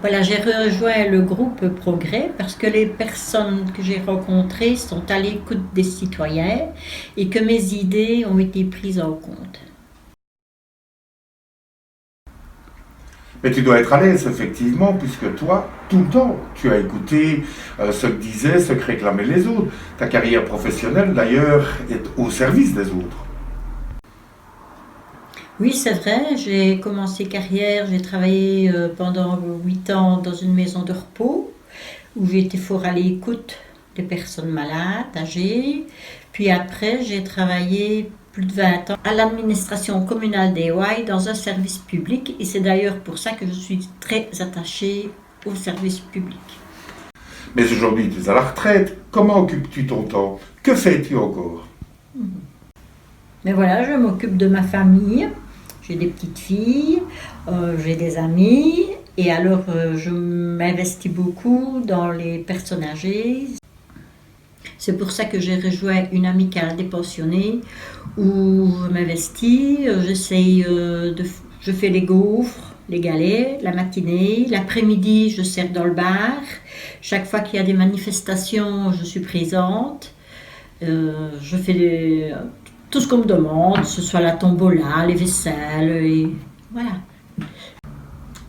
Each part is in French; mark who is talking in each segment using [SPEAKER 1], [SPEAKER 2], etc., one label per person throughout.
[SPEAKER 1] Voilà, j'ai rejoint le groupe Progrès parce que les personnes que j'ai rencontrées sont à l'écoute des citoyens et que mes idées ont été prises en compte.
[SPEAKER 2] Mais tu dois être à l'aise, effectivement, puisque toi, tout le temps, tu as écouté ce que disaient, ce que réclamaient les autres. Ta carrière professionnelle, d'ailleurs, est au service des autres.
[SPEAKER 1] Oui, c'est vrai, j'ai commencé carrière, j'ai travaillé pendant 8 ans dans une maison de repos où j'ai été fort à l'écoute des personnes malades, âgées. Puis après, j'ai travaillé plus de 20 ans à l'administration communale des Ouailles dans un service public et c'est d'ailleurs pour ça que je suis très attachée au service public.
[SPEAKER 2] Mais aujourd'hui, tu es à la retraite. Comment occupes-tu ton temps? Que fais-tu encore?
[SPEAKER 1] Mais voilà, je m'occupe de ma famille, j'ai des petites filles, j'ai des amis et alors je m'investis beaucoup dans les personnes âgées. C'est pour ça que j'ai rejoint une amicale des pensionnés où je m'investis, je fais les gaufres, les galets, la matinée, l'après-midi je sers dans le bar. Chaque fois qu'il y a des manifestations, je suis présente. Je fais tout ce qu'on me demande, que ce soit la tombola, les vaisselles, et voilà.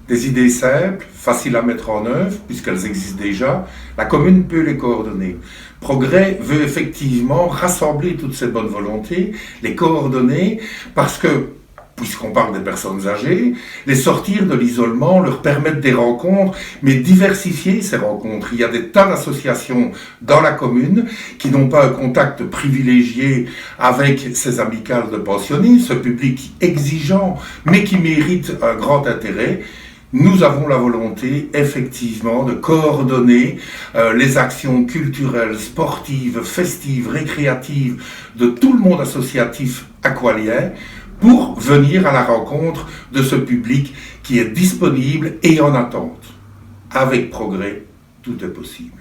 [SPEAKER 2] Des idées simples, faciles à mettre en œuvre, puisqu'elles existent déjà, la commune peut les coordonner. Progrès veut effectivement rassembler toutes ces bonnes volontés, les coordonner, parce que, puisqu'on parle des personnes âgées, les sortir de l'isolement, leur permettre des rencontres, mais diversifier ces rencontres. Il y a des tas d'associations dans la commune qui n'ont pas un contact privilégié avec ces amicales de pensionnés, ce public exigeant, mais qui mérite un grand intérêt. Nous avons la volonté, effectivement, de coordonner les actions culturelles, sportives, festives, récréatives de tout le monde associatif aqualien pour venir à la rencontre de ce public qui est disponible et en attente. Avec Progrès, tout est possible.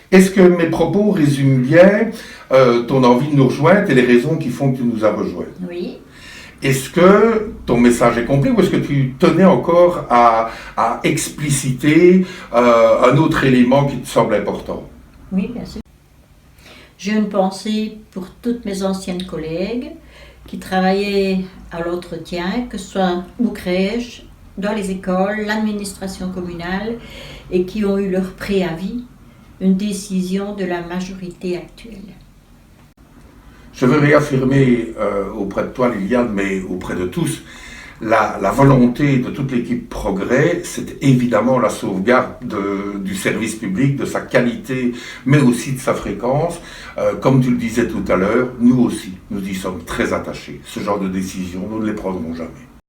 [SPEAKER 2] Est-ce que mes propos résument bien ton envie de nous rejoindre et les raisons qui font que tu nous as rejoints?
[SPEAKER 1] Oui.
[SPEAKER 2] Est-ce que ton message est complet ou est-ce que tu tenais encore à expliciter un autre élément qui te semble important?
[SPEAKER 1] Oui, bien sûr. J'ai une pensée pour toutes mes anciennes collègues qui travaillaient à l'entretien, que ce soit aux crèches, dans les écoles, l'administration communale, et qui ont eu leur préavis, une décision de la majorité actuelle.
[SPEAKER 2] Je veux réaffirmer auprès de toi, Liliane, mais auprès de tous, la volonté de toute l'équipe Progrès, c'est évidemment la sauvegarde du service public, de sa qualité, mais aussi de sa fréquence. Comme tu le disais tout à l'heure, nous aussi, nous y sommes très attachés. Ce genre de décision, nous ne les prendrons jamais.